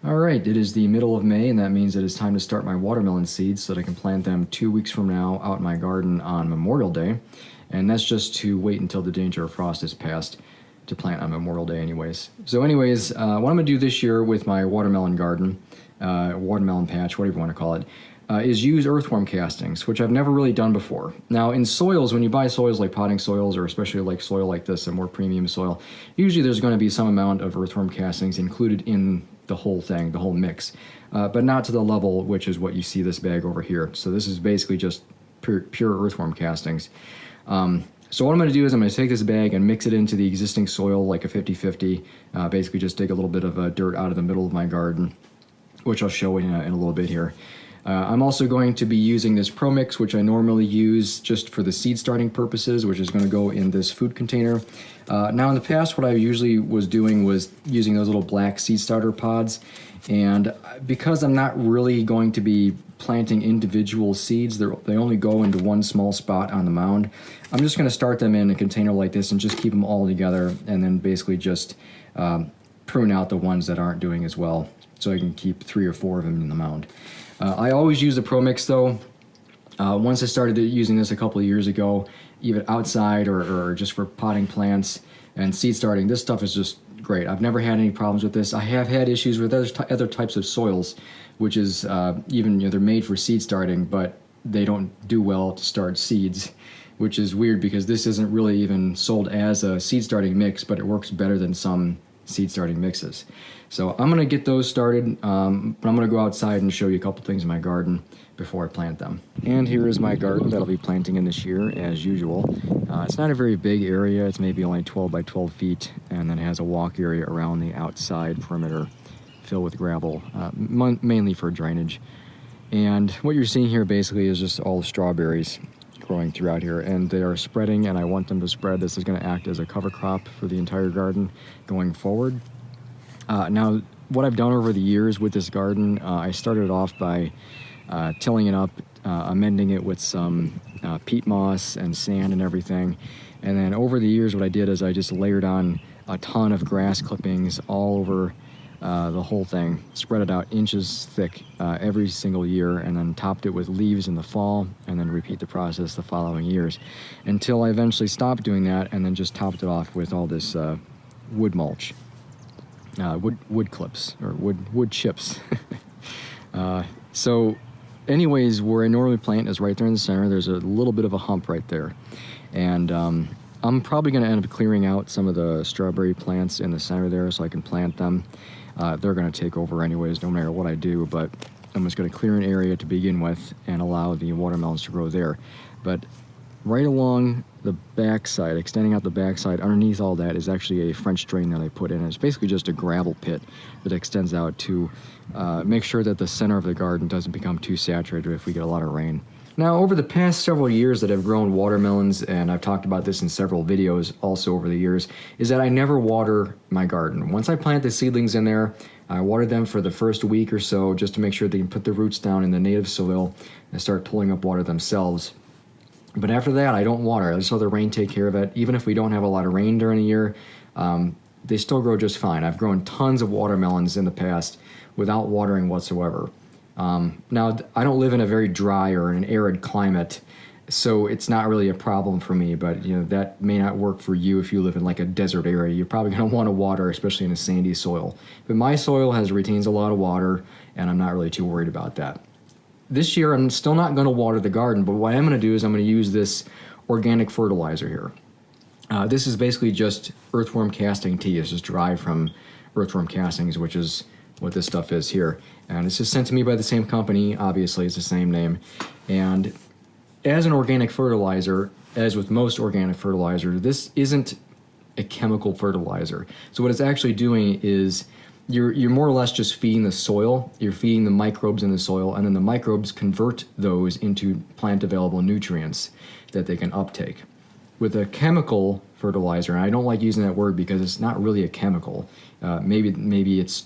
Alright, it is the middle of May, and that means it is time to start my watermelon seeds so that I can plant them 2 weeks from now out in my garden on Memorial Day. And that's just to wait until the danger of frost is past to plant on Memorial Day anyways. So anyways, what I'm going to do this year with my watermelon garden, watermelon patch, whatever you want to call it, is use earthworm castings, which I've never really done before. Now in soils, when you buy soils like potting soils, or especially like soil like this, a more premium soil, usually there's going to be some amount of earthworm castings included in the whole thing, the whole mix, but not to the level which is what you see this bag over here. So this is basically just pure earthworm castings. So what I'm going to do is I'm going to take this bag and mix it into the existing soil like a 50-50, basically just dig a little bit of dirt out of the middle of my garden, which I'll show in a little bit here. I'm also going to be using this Pro Mix, which I normally use just for the seed starting purposes, which is going to go in this food container. Now in the past, what I usually was doing was using those little black seed starter pods, and because I'm not really going to be planting individual seeds, they only go into one small spot on the mound, I'm just going to start them in a container like this and just keep them all together, and then basically just prune out the ones that aren't doing as well, so I can keep 3 or 4 of them in the mound. I always use the Pro Mix though. Once I started using this a couple of years ago, even outside or just for potting plants and seed starting, this stuff is just great. I've never had any problems with this. I have had issues with other types of soils, which is even, they're made for seed starting, but they don't do well to start seeds, which is weird because this isn't really even sold as a seed starting mix, but it works better than some seed starting mixes. So I'm going to get those started, but I'm going to go outside and show you a couple things in my garden before I plant them. And here is my garden that I'll be planting in this year as usual. It's not a very big area, it's maybe only 12 by 12 feet, and then it has a walk area around the outside perimeter filled with gravel, mainly for drainage. And what you're seeing here basically is just all the strawberries growing throughout here, and they are spreading, and I want them to spread. This is going to act as a cover crop for the entire garden going forward. Now, what I've done over the years with this garden, I started off by tilling it up, amending it with some peat moss and sand and everything, and then over the years what I did is I just layered on a ton of grass clippings all over the whole thing, spread it out inches thick every single year, and then topped it with leaves in the fall, and then repeat the process the following years until I eventually stopped doing that and then just topped it off with all this wood mulch, wood clips, or wood chips. So anyways, where I normally plant is right there in the center. There's a little bit of a hump right there, and I'm probably going to end up clearing out some of the strawberry plants in the center there so I can plant them. They're going to take over anyways, no matter what I do, but I'm just going to clear an area to begin with and allow the watermelons to grow there. But right along the backside, extending out the backside, underneath all that is actually a French drain that I put in. It's basically just a gravel pit that extends out to make sure that the center of the garden doesn't become too saturated if we get a lot of rain. Now, over the past several years that I've grown watermelons, and I've talked about this in several videos also over the years, is that I never water my garden. Once I plant the seedlings in there, I water them for the first week or so just to make sure they can put the roots down in the native soil and start pulling up water themselves. But after that, I don't water. I just let the rain take care of it. Even if we don't have a lot of rain during the year, they still grow just fine. I've grown tons of watermelons in the past without watering whatsoever. Now, I don't live in a very dry or an arid climate, so it's not really a problem for me, but that may not work for you if you live in like a desert area. You're probably going to want to water, especially in a sandy soil. But my soil retains a lot of water, and I'm not really too worried about that. This year, I'm still not going to water the garden, but what I'm going to do is I'm going to use this organic fertilizer here. This is basically just earthworm casting tea. It's just derived from earthworm castings, which is what this stuff is here. And it's just sent to me by the same company. Obviously, it's the same name. And as an organic fertilizer, as with most organic fertilizer, this isn't a chemical fertilizer. So what it's actually doing is you're more or less just feeding the soil. You're feeding the microbes in the soil, and then the microbes convert those into plant-available nutrients that they can uptake. With a chemical fertilizer, and I don't like using that word because it's not really a chemical. Maybe it's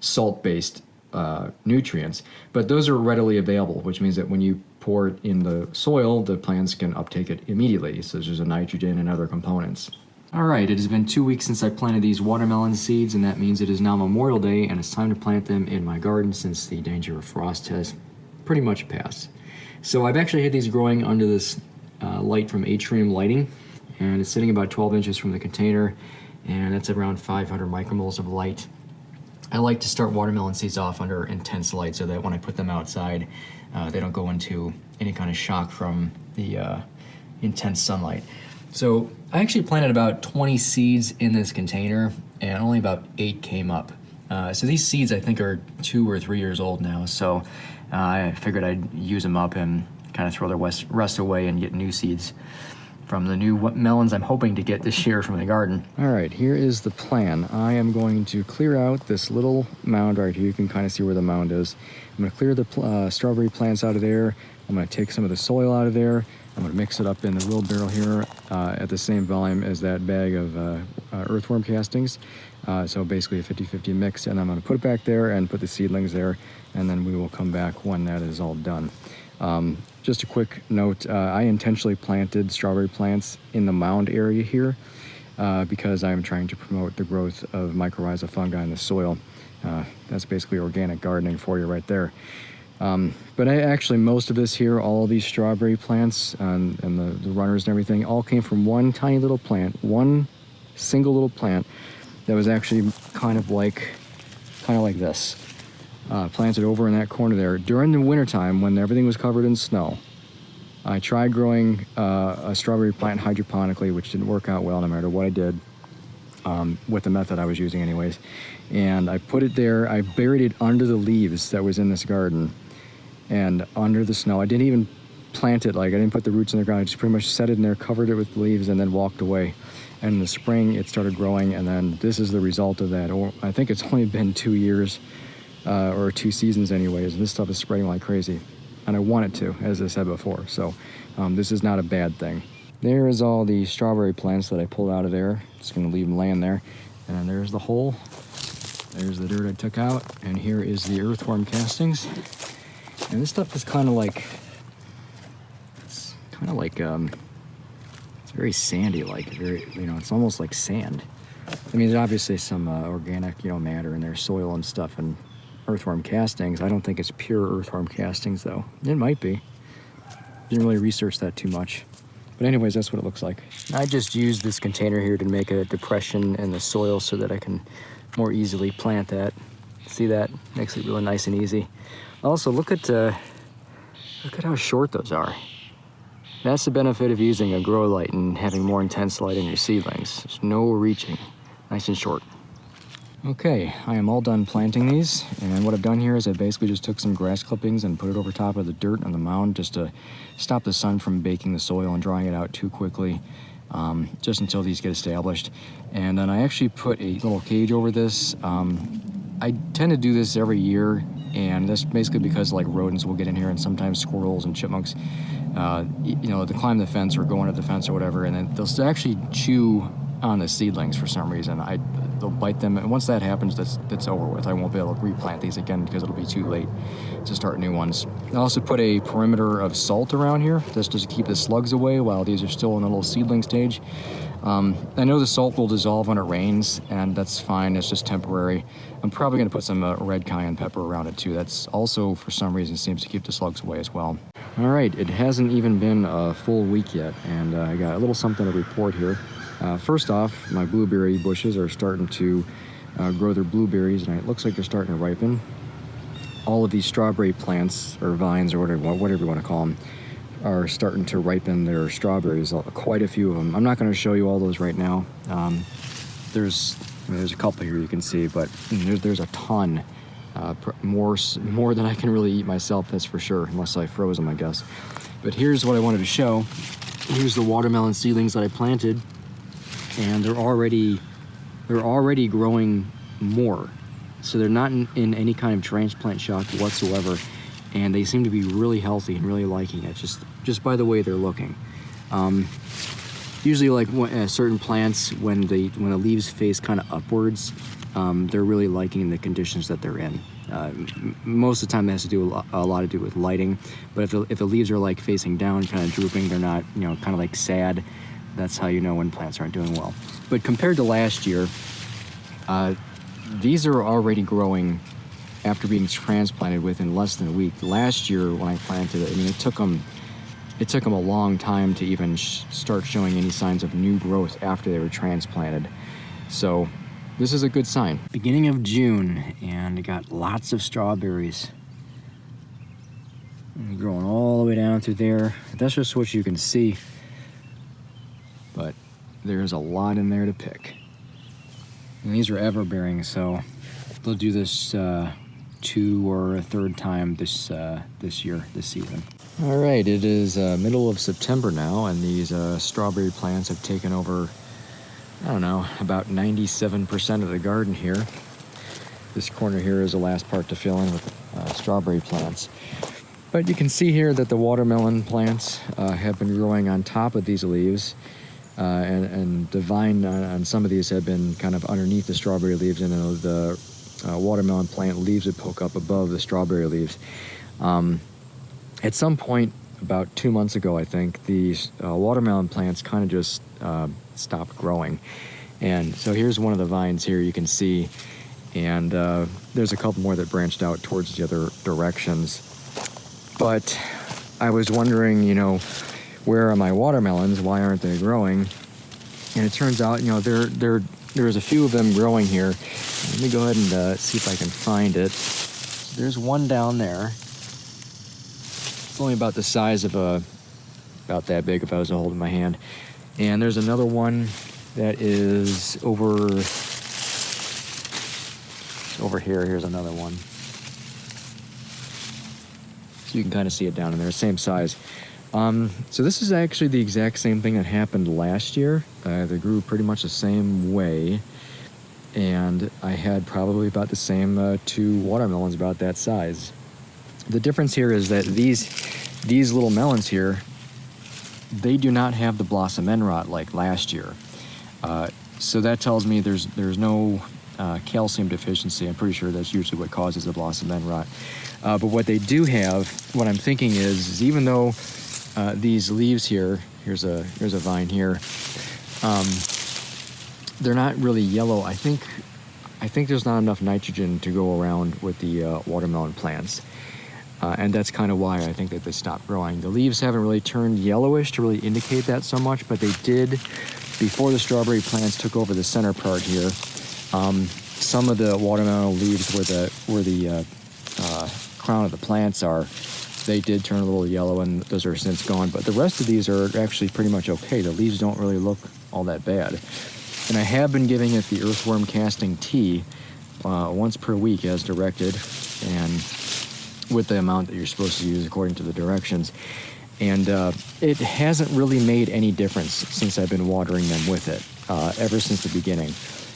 salt-based nutrients, but those are readily available, which means that when you pour it in the soil, the plants can uptake it immediately, so there's a nitrogen and other components. All right, it has been 2 weeks since I planted these watermelon seeds, and that means it is now Memorial Day, and it's time to plant them in my garden since the danger of frost has pretty much passed. So I've actually had these growing under this light from Atrium Lighting, and it's sitting about 12 inches from the container, and that's around 500 micromoles of light. I like to start watermelon seeds off under intense light so that when I put them outside, they don't go into any kind of shock from the intense sunlight. So I actually planted about 20 seeds in this container, and only about 8 came up. So these seeds I think are 2 or 3 years old now, so I figured I'd use them up and kind of throw the rest away and get new seeds from the new melons I'm hoping to get this year from the garden. All right, here is the plan. I am going to clear out this little mound right here. You can kind of see where the mound is. I'm going to clear the strawberry plants out of there. I'm going to take some of the soil out of there. I'm going to mix it up in the wheelbarrow here at the same volume as that bag of earthworm castings. So basically a 50-50 mix, and I'm going to put it back there and put the seedlings there, and then we will come back when that is all done. Just a quick note, I intentionally planted strawberry plants in the mound area here because I'm trying to promote the growth of mycorrhizal fungi in the soil. That's basically organic gardening for you right there. But actually most of this here, all of these strawberry plants and the runners and everything, all came from one tiny little plant, one single little plant that was actually kind of like this. Planted over in that corner there. During the wintertime when everything was covered in snow, I tried growing a strawberry plant hydroponically, which didn't work out well no matter what I did with the method I was using anyways. And I put it there, I buried it under the leaves that was in this garden and under the snow. I didn't even plant it, like I didn't put the roots in the ground. I just pretty much set it in there, covered it with leaves, and then walked away. And in the spring it started growing, and then this is the result of that. Or I think it's only been 2 years or 2 seasons anyways, and this stuff is spreading like crazy, and I want it to, as I said before. So this is not a bad thing. There is all the strawberry plants that I pulled out of there. Just gonna leave them laying there. And then there's the hole. There's the dirt I took out, and here is the earthworm castings. And this stuff is kind of like, it's very sandy, like very, it's almost like sand. I mean, there's obviously some organic, matter in there, soil and stuff, and earthworm castings. I don't think it's pure earthworm castings, though. It might be. Didn't really research that too much. But anyways, that's what it looks like. I just used this container here to make a depression in the soil so that I can more easily plant that. See that? Makes it really nice and easy. Also, look at how short those are. That's the benefit of using a grow light and having more intense light in your seedlings. There's no reaching. Nice and short. Okay, I am all done planting these, and what I've done here is I basically just took some grass clippings and put it over top of the dirt on the mound just to stop the sun from baking the soil and drying it out too quickly, just until these get established. And then I actually put a little cage over this. I tend to do this every year, and that's basically because like rodents will get in here, and sometimes squirrels and chipmunks, they climb the fence or go under the fence or whatever, and then they'll actually chew on the seedlings for some reason. They'll bite them, and once that happens, that's over with. I won't be able to replant these again because it'll be too late to start new ones. I also put a perimeter of salt around here just to keep the slugs away while these are still in a little seedling stage. I know the salt will dissolve when it rains, and that's fine. It's just temporary. I'm probably going to put some red cayenne pepper around it too. That's also, for some reason, seems to keep the slugs away as well. All right, it hasn't even been a full week yet, and I got a little something to report here. First off, my blueberry bushes are starting to grow their blueberries, and it looks like they're starting to ripen. All of these strawberry plants, or vines, or whatever you want to call them, are starting to ripen their strawberries, quite a few of them. I'm not going to show you all those right now. There's a couple here you can see, but there's a ton. More than I can really eat myself, that's for sure, unless I froze them, I guess. But here's what I wanted to show. Here's the watermelon seedlings that I planted, and they're already growing more. So they're not in any kind of transplant shock whatsoever, and they seem to be really healthy and really liking it, just by the way they're looking. Usually, like certain plants, when the leaves face kind of upwards, they're really liking the conditions that they're in. Most of the time, it has to do a lot to do with lighting. But if the leaves are like facing down, kind of drooping, they're not, kind of like sad. That's how you know when plants aren't doing well. But compared to last year, these are already growing after being transplanted within less than a week. Last year when I planted it, I mean, it took them a long time to even start showing any signs of new growth after they were transplanted. So this is a good sign. Beginning of June, and I got lots of strawberries. And growing all the way down through there. That's just what you can see. But there's a lot in there to pick. And these are ever-bearing, so they'll do this 2 or a third time this season. All right, it is middle of September now, and these strawberry plants have taken over, I don't know, about 97% of the garden here. This corner here is the last part to fill in with strawberry plants. But you can see here that the watermelon plants have been growing on top of these leaves, and the vine on some of these have been kind of underneath the strawberry leaves, and the watermelon plant leaves would poke up above the strawberry leaves. At some point, about 2 months ago, I think, these watermelon plants kind of just stopped growing. And so here's one of the vines here you can see, and there's a couple more that branched out towards the other directions. But I was wondering, where are my watermelons? Why aren't they growing? And it turns out, there's a few of them growing here. Let me go ahead and see if I can find it. There's one down there. It's only about the size of about that big if I was to hold it in my hand. And there's another one that is over here. Here's another one. So you can kind of see it down in there, same size. So this is actually the exact same thing that happened last year. They grew pretty much the same way, and I had probably about the same 2 watermelons about that size. The difference here is that these little melons here, they do not have the blossom end rot like last year. So that tells me there's no calcium deficiency. I'm pretty sure that's usually what causes the blossom end rot. But what they do have, what I'm thinking is even though these leaves here, here's a vine here, they're not really yellow. I think there's not enough nitrogen to go around with the watermelon plants. And that's kind of why I think that they stopped growing. The leaves haven't really turned yellowish to really indicate that so much, but they did before the strawberry plants took over the center part here. Some of the watermelon leaves where the crown of the plants are, they did turn a little yellow, and those are since gone. But the rest of these are actually pretty much okay. The leaves don't really look all that bad. And I have been giving it the earthworm casting tea once per week as directed, and with the amount that you're supposed to use according to the directions. And it hasn't really made any difference since I've been watering them with it, ever since the beginning.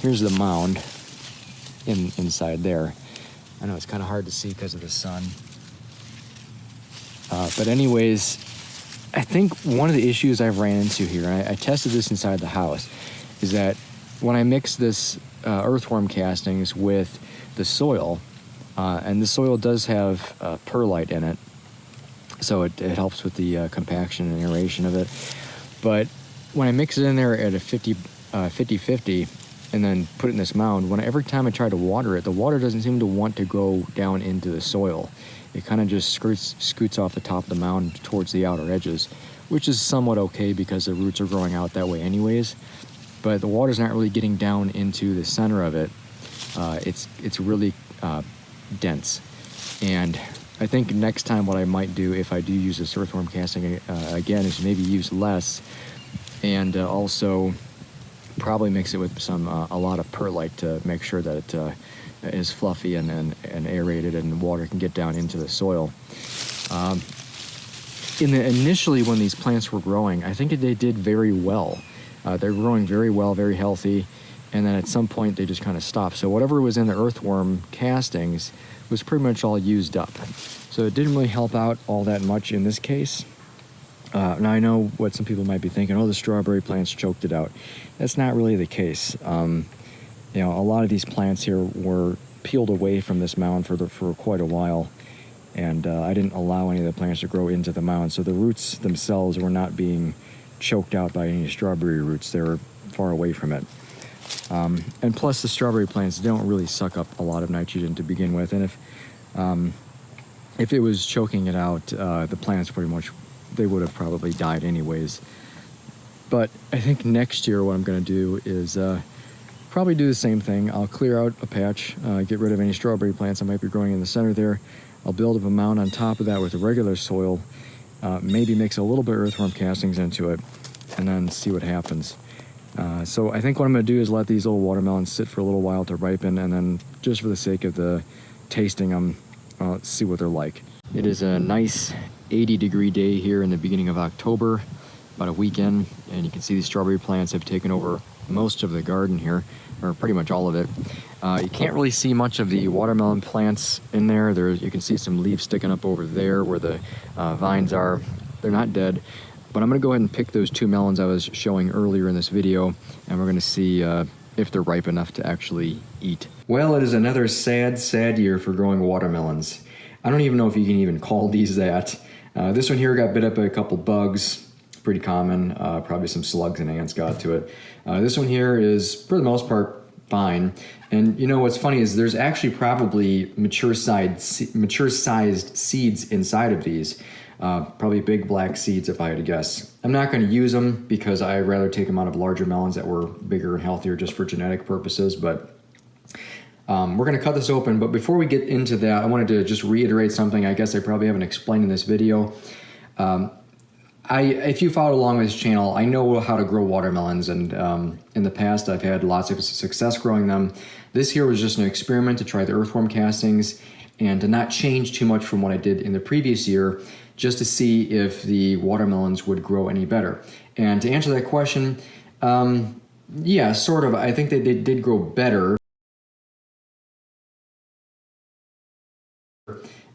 Here's the mound inside there. I know it's kind of hard to see because of the sun. But anyways, I think one of the issues I've ran into here, and I tested this inside the house, is that when I mix this earthworm castings with the soil, and the soil does have perlite in it, so it helps with the compaction and aeration of it. But when I mix it in there at a 50-50, and then put it in this mound, every time I try to water it, the water doesn't seem to want to go down into the soil. It kind of just scoots off the top of the mound towards the outer edges, which is somewhat okay because the roots are growing out that way anyways. But the water's not really getting down into the center of it. It's really dense. And I think next time what I might do, if I do use this earthworm casting again, is maybe use less, and also probably mix it with a lot of perlite to make sure that it is fluffy and aerated, and water can get down into the soil. Initially when these plants were growing, I think they did very well. They're growing very well, very healthy, and then at some point they just kind of stopped. So whatever was in the earthworm castings was pretty much all used up. So it didn't really help out all that much in this case. Now I know what some people might be thinking, oh, the strawberry plants choked it out. That's not really the case. A lot of these plants here were peeled away from this mound for quite a while, and I didn't allow any of the plants to grow into the mound, so the roots themselves were not being choked out by any strawberry roots. They were far away from it. And plus the strawberry plants don't really suck up a lot of nitrogen to begin with, and if it was choking it out, the plants pretty much, they would have probably died anyways. But I think next year what I'm going to do is probably do the same thing. I'll clear out a patch, get rid of any strawberry plants I might be growing in the center there. I'll build up a mound on top of that with the regular soil, maybe mix a little bit of earthworm castings into it, and then see what happens. So I think what I'm going to do is let these little watermelons sit for a little while to ripen, and then just for the sake of the tasting them, see what they're like. It is a nice 80-degree day here in the beginning of October, about a weekend, and you can see these strawberry plants have taken over most of the garden here, or pretty much all of it. You can't really see much of the watermelon plants in there. You can see some leaves sticking up over there where the vines are. They're not dead, but I'm gonna go ahead and pick those 2 melons I was showing earlier in this video, and we're gonna see if they're ripe enough to actually eat. Well, it is another sad, sad year for growing watermelons. I don't even know if you can even call these that. This one here got bit up by a couple bugs. Pretty common, probably some slugs and ants got to it. This one here is, for the most part, fine. And you know what's funny is there's actually probably mature-sized seeds inside of these. Probably big black seeds if I had to guess. I'm not going to use them because I'd rather take them out of larger melons that were bigger and healthier just for genetic purposes, but we're going to cut this open. But before we get into that, I wanted to just reiterate something I guess I probably haven't explained in this video. If you followed along with this channel, I know how to grow watermelons, and in the past I've had lots of success growing them. This here was just an experiment to try the earthworm castings and to not change too much from what I did in the previous year, just to see if the watermelons would grow any better. And to answer that question, yeah, sort of. I think they did grow better.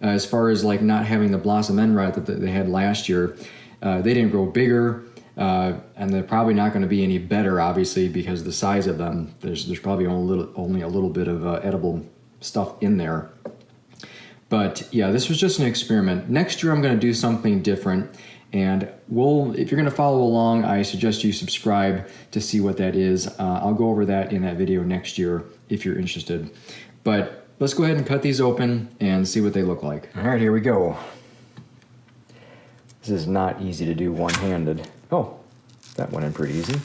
As far as like not having the blossom end rot that they had last year, they didn't grow bigger, and they're probably not going to be any better, obviously, because of the size of them. There's probably only a little bit of edible stuff in there. But yeah, this was just an experiment. Next year I'm going to do something different, and if you're going to follow along, I suggest you subscribe to see what that is. I'll go over that in that video next year if you're interested. But let's go ahead and cut these open and see what they look like. All right, here we go. This is not easy to do one-handed. Oh, that went in pretty easy.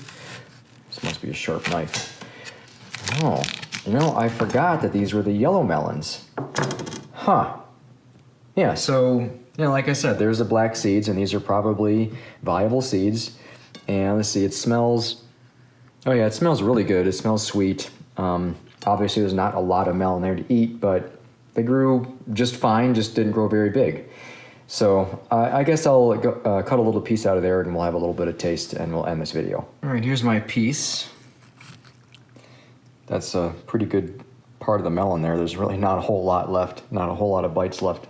This must be a sharp knife. Oh, you know, I forgot that these were the yellow melons. Huh. Yeah, so, you know, like I said, there's the black seeds, and these are probably viable seeds. And let's see, it smells, oh yeah, it smells really good. It smells sweet. Obviously, there's not a lot of melon there to eat, but they grew just fine, just didn't grow very big. So I guess I'll cut a little piece out of there, and we'll have a little bit of taste, and we'll end this video. All right, here's my piece. That's a pretty good part of the melon there. There's really not a whole lot left, not a whole lot of bites left.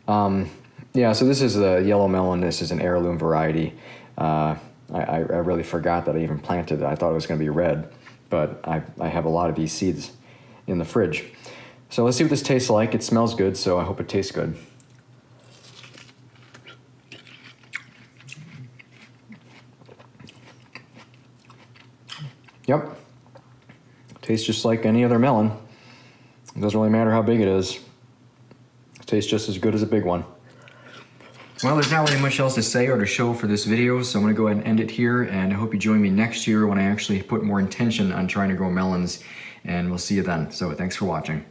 Yeah, so this is the yellow melon. This is an heirloom variety. I really forgot that I even planted it. I thought it was going to be red, but I have a lot of these seeds in the fridge. So let's see what this tastes like. It smells good, so I hope it tastes good. Yep, tastes just like any other melon. It doesn't really matter how big it is. It tastes just as good as a big one. Well, there's not really much else to say or to show for this video, so I'm gonna go ahead and end it here, and I hope you join me next year when I actually put more intention on trying to grow melons, and we'll see you then. So thanks for watching.